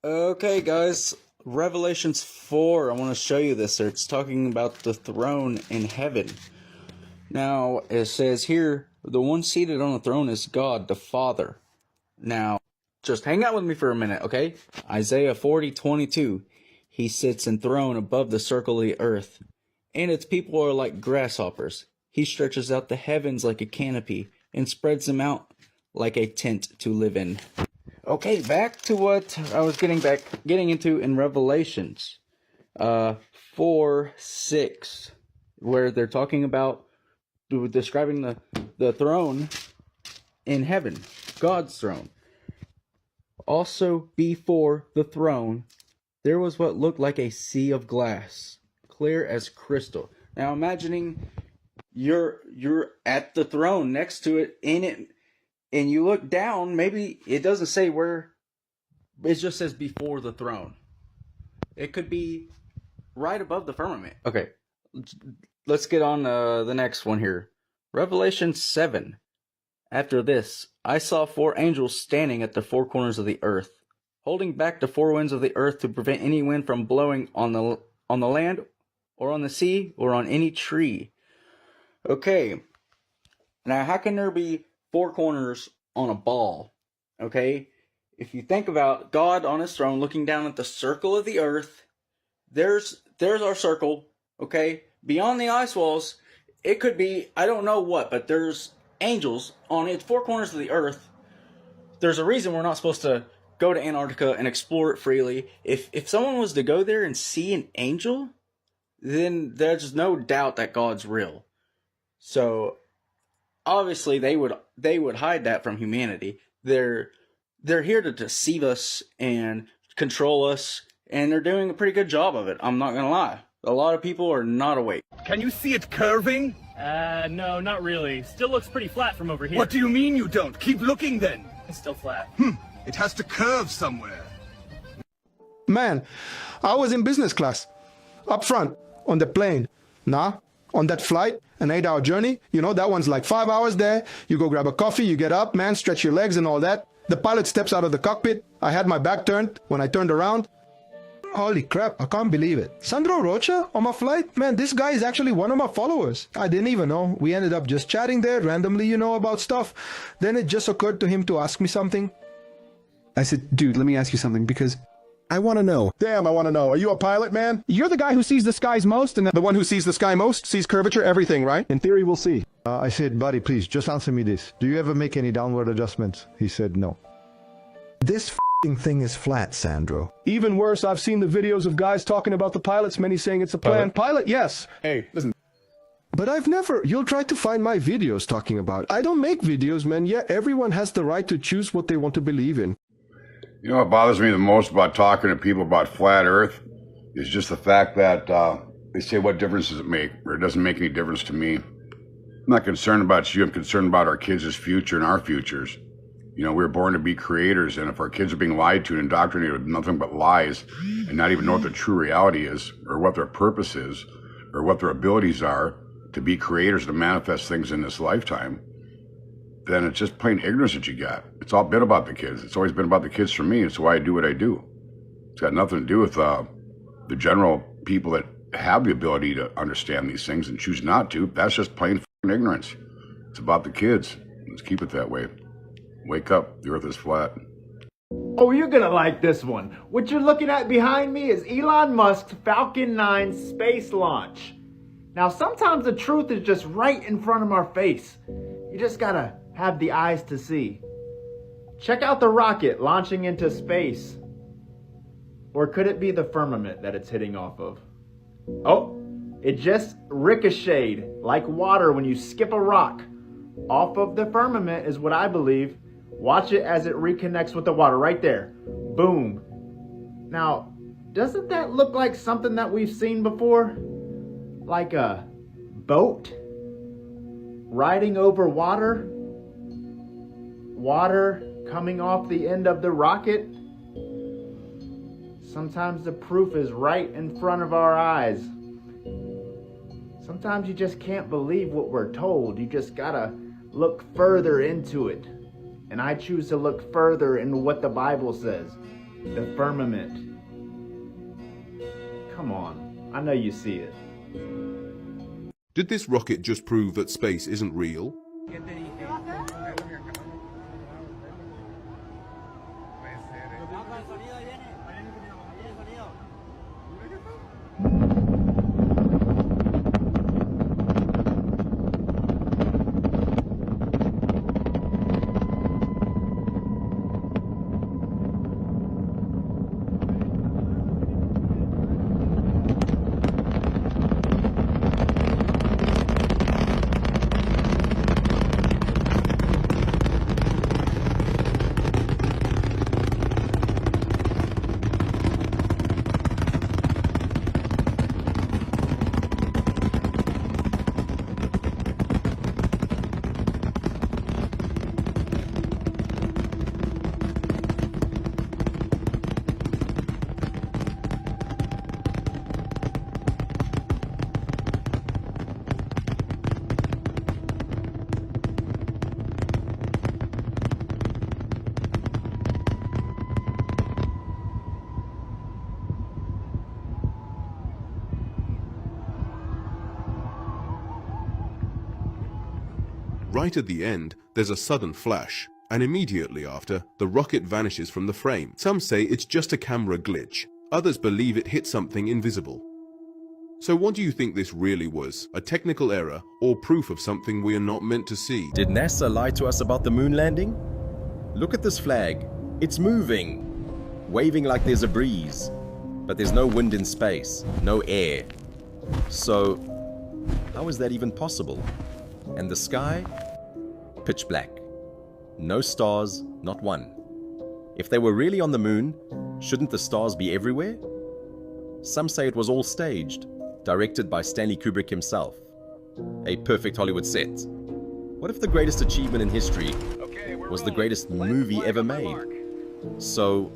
Okay, guys, Revelations 4. I want to show you this. It's talking about the throne in heaven. Now, it says here, the one seated on the throne is God, the Father. Now, just hang out with me for a minute, okay? Isaiah 40:22. He sits enthroned above the circle of the earth, and its people are like grasshoppers. He stretches out the heavens like a canopy, and spreads them out like a tent to live in. Okay, back to what I was getting into in Revelations 4:6, where they're talking about describing the throne in heaven, God's throne. Also, before the throne, there was what looked like a sea of glass, clear as crystal. Now, imagining you're at the throne next to it, in it. And you look down, maybe it doesn't say where, it just says before the throne. It could be right above the firmament. Okay, let's get on the next one here. Revelation 7. After this, I saw 4 angels standing at the 4 corners of the earth, holding back the 4 winds of the earth to prevent any wind from blowing on the land, or on the sea, or on any tree. Okay, now how can there be 4 corners on a ball? Okay, if you think about God on his throne looking down at the circle of the earth, there's our circle. Okay, beyond the ice walls, it could be, I don't know what, but there's angels on its 4 corners of the earth. There's a reason we're not supposed to go to Antarctica and explore it freely. If someone was to go there and see an angel, then there's no doubt that God's real. So obviously, they would hide that from humanity. They're here to deceive us and control us, and they're doing a pretty good job of it. I'm not gonna lie. A lot of people are not awake. Can you see it curving? No, not really. Still looks pretty flat from over here. What do you mean you don't? Keep looking then. It's still flat. It has to curve somewhere. Man, I was in business class, up front, on the plane. On that flight, an 8-hour journey, that one's like 5 hours there. You go grab a coffee, you get up, man, stretch your legs and all that. The pilot steps out of the cockpit. I had my back turned. When I turned around, holy crap, I can't believe it. Sandro Rocha on my flight? Man, this guy is actually one of my followers. I didn't even know. We ended up just chatting there randomly, about stuff. Then it just occurred to him to ask me something. I said, dude, let me ask you something, because I want to know. Damn, I want to know. Are you a pilot, man? You're the guy who sees the skies most, and The one who sees the sky most sees curvature, everything, right? in theory we'll see. I said, buddy, please, just answer me this. Do you ever make any downward adjustments? He said, no. This f***ing thing is flat, Sandro. Even worse, I've seen the videos of guys talking about the pilots, many saying it's a plan. Pilot, yes. Hey, listen. But you'll try to find my videos talking about. I don't make videos, man. Yeah, everyone has the right to choose what they want to believe in. You know what bothers me the most about talking to people about flat earth is just the fact that they say, what difference does it make? Or it doesn't make any difference to me. I'm not concerned about you. I'm concerned about our kids' future and our futures. We were born to be creators, and if our kids are being lied to and indoctrinated with nothing but lies and not even know what the true reality is or what their purpose is or what their abilities are to be creators, to manifest things in this lifetime, then it's just plain ignorance that you got. It's all been about the kids. It's always been about the kids for me. It's why I do what I do. It's got nothing to do with the general people that have the ability to understand these things and choose not to. That's just plain ignorance. It's about the kids. Let's keep it that way. Wake up. The earth is flat. Oh, you're gonna like this one. What you're looking at behind me is Elon Musk's Falcon 9 space launch. Now, sometimes the truth is just right in front of our face. You just gotta have the eyes to see. Check out the rocket launching into space. Or could it be the firmament that it's hitting off of? Oh, it just ricocheted like water when you skip a rock. Off of the firmament is what I believe. Watch it as it reconnects with the water right there. Boom. Now, doesn't that look like something that we've seen before? Like a boat riding over water? Water coming off the end of the rocket? Sometimes the proof is right in front of our eyes. Sometimes you just can't believe what we're told. You just gotta look further into it. And I choose to look further into what the Bible says. the firmament. Come on, I know you see it. Did this rocket just prove that space isn't real? Right at the end, there's a sudden flash, and immediately after, the rocket vanishes from the frame. Some say it's just a camera glitch. Others believe it hit something invisible. So what do you think this really was? A technical error or proof of something we are not meant to see? Did NASA lie to us about the moon landing? Look at this flag. It's moving, waving like there's a breeze. But there's no wind in space, no air. So, how is that even possible? And the sky? Pitch black. No stars, not one. If they were really on the moon, shouldn't the stars be everywhere? Some say it was all staged, directed by Stanley Kubrick himself. A perfect Hollywood set. What if the greatest achievement in history was the greatest movie ever made? So,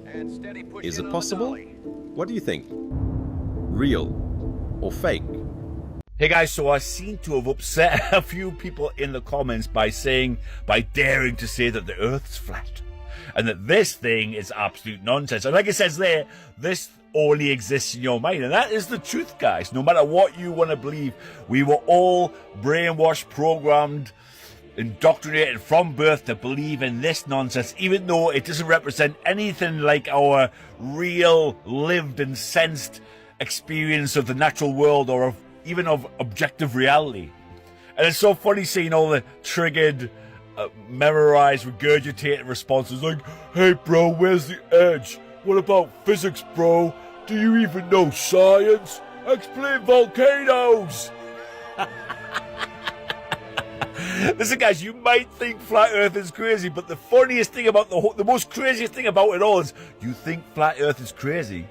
is it possible? What do you think? Real or fake? Hey guys, so I seem to have upset a few people in the comments by daring to say that the Earth's flat. And that this thing is absolute nonsense. And like it says there, this only exists in your mind. And that is the truth, guys. No matter what you want to believe, we were all brainwashed, programmed, indoctrinated from birth to believe in this nonsense, even though it doesn't represent anything like our real, lived and sensed experience of the natural world or even of objective reality. And it's so funny seeing all the triggered, memorized, regurgitated responses like, hey bro, where's the edge? What about physics, bro? Do you even know science? Explain volcanoes! Listen guys, you might think flat earth is crazy, but the funniest thing about the most craziest thing about it all is you think flat earth is crazy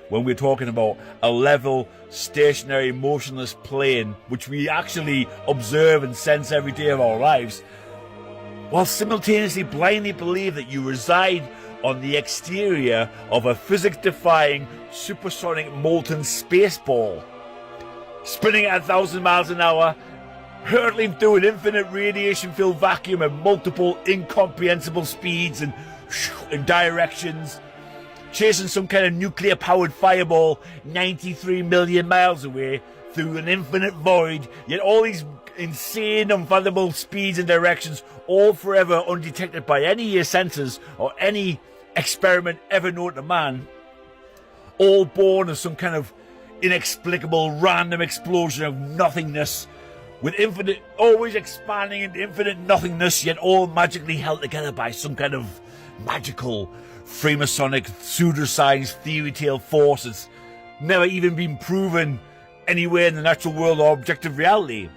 when we're talking about a level, stationary, motionless plane, which we actually observe and sense every day of our lives, while simultaneously blindly believe that you reside on the exterior of a physics-defying, supersonic molten space ball, spinning at 1,000 miles an hour, hurtling through an infinite radiation-filled vacuum at multiple incomprehensible speeds and directions, chasing some kind of nuclear-powered fireball 93 million miles away through an infinite void, yet all these insane, unfathomable speeds and directions, all forever undetected by any of your senses or any experiment ever known to man, all born of some kind of inexplicable random explosion of nothingness, with infinite, always expanding into infinite nothingness, yet all magically held together by some kind of magical Freemasonic pseudoscience theory tale force that's never even been proven anywhere in the natural world or objective reality.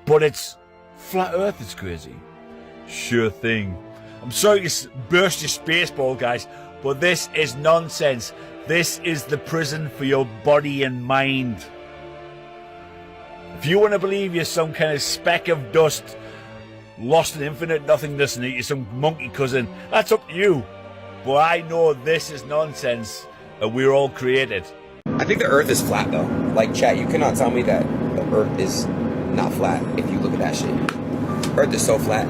But it's flat earth is crazy. Sure thing. I'm sorry to burst your space ball, guys, but this is nonsense. This is the prison for your body and mind. If you want to believe you're some kind of speck of dust lost in infinite nothingness and that you're some monkey cousin, that's up to you. But I know this is nonsense and we're all created. I think the earth is flat though. Like chat, you cannot tell me that the earth is not flat if you look at that shit. Earth is so flat.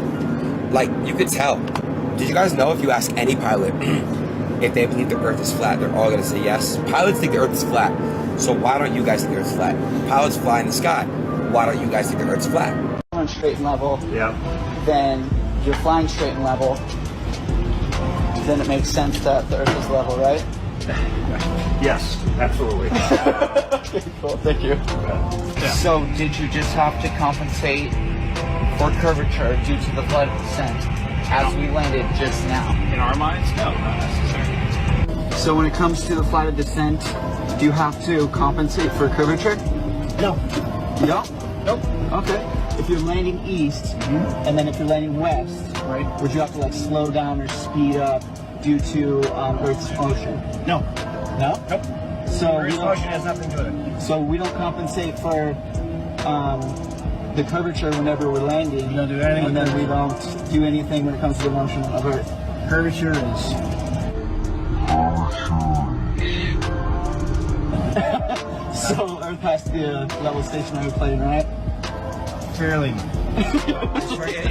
Like, you could tell. Did you guys know if you ask any pilot if they believe the Earth is flat, they're all gonna say yes? Pilots think the Earth is flat, so why don't you guys think the Earth is flat? Pilots fly in the sky, why don't you guys think the Earth's flat? On straight and level, then you're flying straight and level, then it makes sense that the Earth is level, right? Yes, absolutely. Okay, cool, thank you. So did you just have to compensate for curvature due to the flight of descent as we landed just now? In our minds, no, not necessarily. So when it comes to the flight of descent, do you have to compensate for curvature? No. You don't? Nope. Okay. If you're landing east, and then if you're landing west, right, would you have to like slow down or speed up due to Earth's motion? No. No? Nope. So Earth's motion has nothing to do with it. So we don't compensate for the curvature whenever we're landing. We don't do anything. And then we don't do anything when it comes to the motion of Earth. Curvature is. So Earth has to be a level stationary plane, right? Fairly.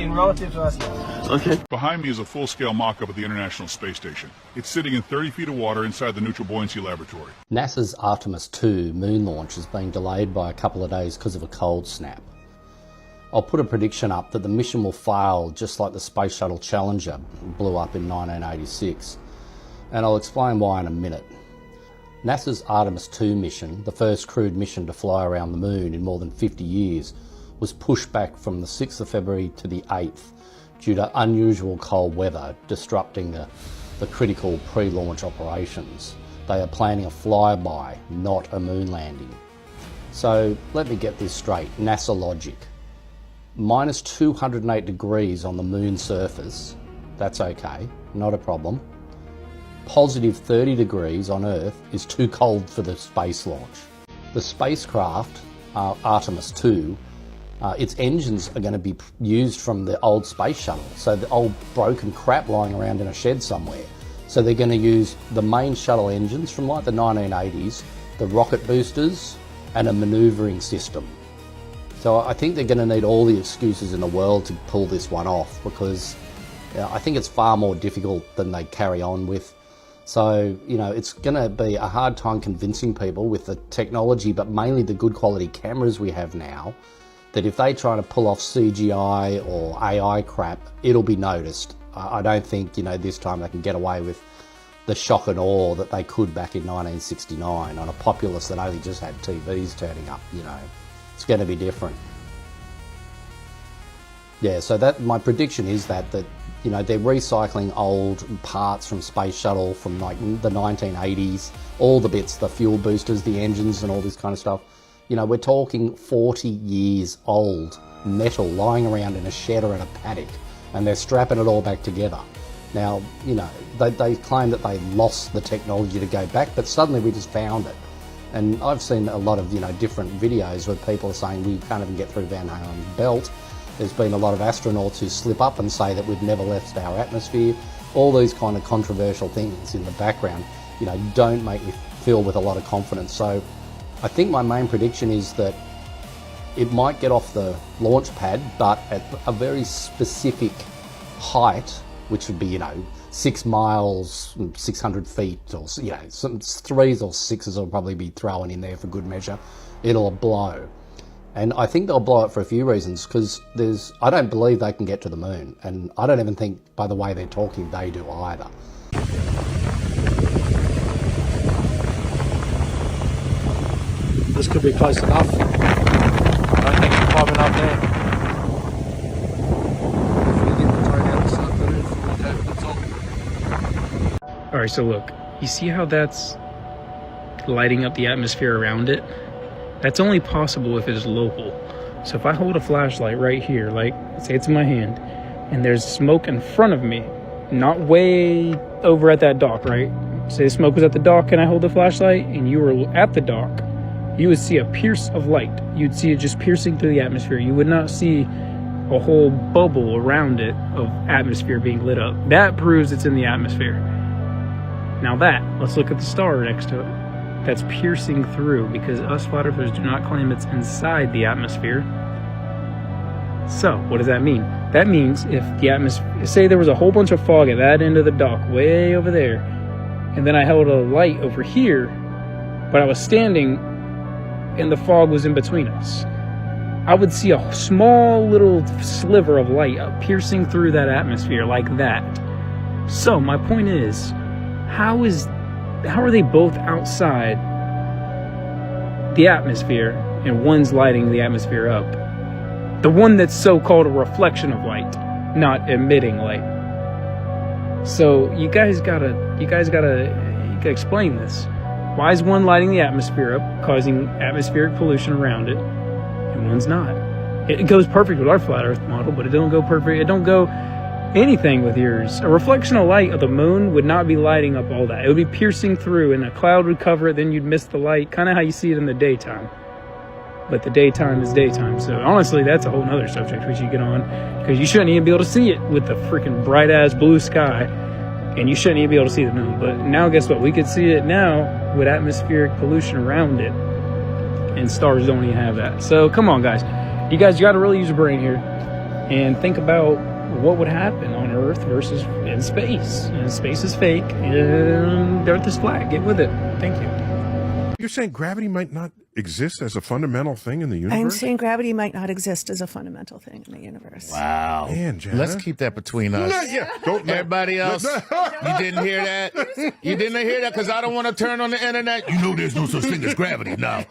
In relative to us, yes. Okay. Behind me is a full-scale mock-up of the International Space Station. It's sitting in 30 feet of water inside the Neutral Buoyancy Laboratory. NASA's Artemis II moon launch is being delayed by a couple of days because of a cold snap. I'll put a prediction up that the mission will fail just like the Space Shuttle Challenger blew up in 1986. And I'll explain why in a minute. NASA's Artemis II mission, the first crewed mission to fly around the moon in more than 50 years, was pushed back from the 6th of February to the 8th due to unusual cold weather disrupting the critical pre-launch operations. They are planning a flyby, not a moon landing. So let me get this straight, NASA logic. Minus 208 degrees on the moon surface, that's okay, not a problem. Positive 30 degrees on Earth is too cold for the space launch. The spacecraft, Artemis II, its engines are going to be used from the old space shuttle, so the old broken crap lying around in a shed somewhere. So they're going to use the main shuttle engines from like the 1980s, the rocket boosters, and a manoeuvring system. So I think they're going to need all the excuses in the world to pull this one off, because I think it's far more difficult than they carry on with. So, you know, it's going to be a hard time convincing people with the technology, but mainly the good quality cameras we have now, that if they try to pull off CGI or AI crap, it'll be noticed. I don't think, you know, this time they can get away with the shock and awe that they could back in 1969 on a populace that only just had TVs turning up, you know. It's going to be different. Yeah, so that my prediction is that you know, they're recycling old parts from Space Shuttle from like the 1980s, all the bits, the fuel boosters, the engines and all this kind of stuff. You know, we're talking 40 years old metal lying around in a shed or in a paddock, and they're strapping it all back together. Now, you know, they claim that they lost the technology to go back, but suddenly we just found it. And I've seen a lot of, you know, different videos where people are saying we can't even get through Van Halen's belt. There's been a lot of astronauts who slip up and say that we've never left our atmosphere. All these kind of controversial things in the background, you know, don't make me feel with a lot of confidence. So I think my main prediction is that it might get off the launch pad, but at a very specific height, which would be, you know, 6 miles, 600 feet, or, you know, some 3s or 6s will probably be thrown in there for good measure. It'll blow. And I think they'll blow it for a few reasons, because I don't believe they can get to the moon. And I don't even think, by the way they're talking, they do either. This could be close enough. I don't think we're climbing up there. Alright, so look, you see how that's lighting up the atmosphere around it? That's only possible if it's local. So if I hold a flashlight right here, like, say it's in my hand, and there's smoke in front of me, not way over at that dock, right? Say the smoke was at the dock and I hold the flashlight and you were at the dock, you would see a pierce of light. You'd see it just piercing through the atmosphere. You would not see a whole bubble around it of atmosphere being lit up. That proves it's in the atmosphere. Now let's look at the star next to it. That's piercing through, because us flat earthers do not claim it's inside the atmosphere. So, what does that mean? That means if the atmosphere, say there was a whole bunch of fog at that end of the dock, way over there, and then I held a light over here, but I was standing and the fog was in between us, I would see a small little sliver of light piercing through that atmosphere like that. So, my point is, how are they both outside the atmosphere and one's lighting the atmosphere up? The one that's so-called a reflection of light, not emitting light. So you guys gotta explain this. Why is one lighting the atmosphere up, causing atmospheric pollution around it, and one's not? It goes perfect with our flat Earth model, but it don't go perfect. It don't go anything with yours. A reflection of light of the moon would not be lighting up all that. It would be piercing through, and a cloud would cover it. Then you'd miss the light, kind of how you see it in the daytime. But the daytime is daytime. So honestly, that's a whole nother subject we should get on, because you shouldn't even be able to see it with the freaking bright ass blue sky, and you shouldn't even be able to see the moon. But now guess what? We could see it now with atmospheric pollution around it, and stars don't even have that. So come on, guys. You guys got to really use your brain here and think about what would happen on Earth versus in space. And space is fake, and Earth is flat. Get with it. Thank you. You're saying gravity might not exist as a fundamental thing in the universe? I'm saying gravity might not exist as a fundamental thing in the universe. Wow. Man, Jenna. Let's keep that between us. Don't everybody else. You didn't hear that? You didn't hear that? Because I don't want to turn on the internet. You know there's no such thing as gravity now.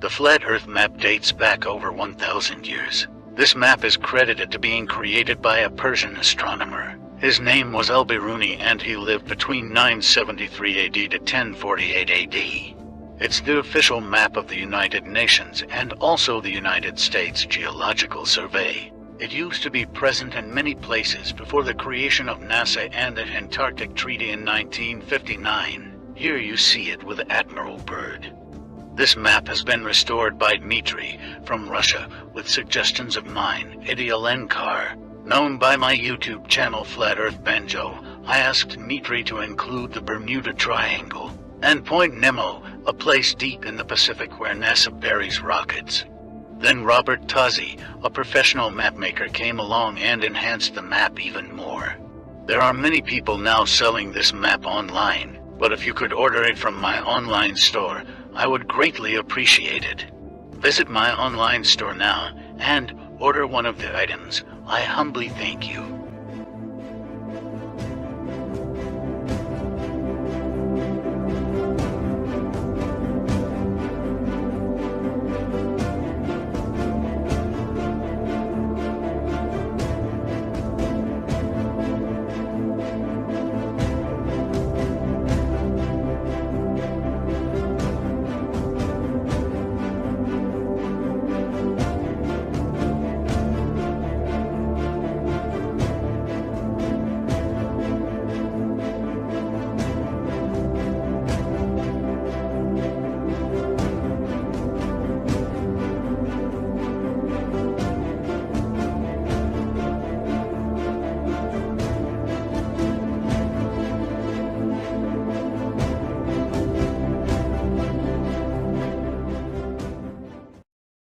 The Flat Earth map dates back over 1,000 years. This map is credited to being created by a Persian astronomer. His name was Al-Biruni, and he lived between 973 AD to 1048 AD. It's the official map of the United Nations and also the United States Geological Survey. It used to be present in many places before the creation of NASA and the Antarctic Treaty in 1959. Here you see it with Admiral Byrd. This map has been restored by Dmitry from Russia with suggestions of mine, Eddie Alenkar. Known by my YouTube channel Flat Earth Banjo, I asked Dmitry to include the Bermuda Triangle and Point Nemo, a place deep in the Pacific where NASA buries rockets. Then Robert Tozzi, a professional mapmaker, came along and enhanced the map even more. There are many people now selling this map online, but if you could order it from my online store, I would greatly appreciate it. Visit my online store now and order one of the items. I humbly thank you.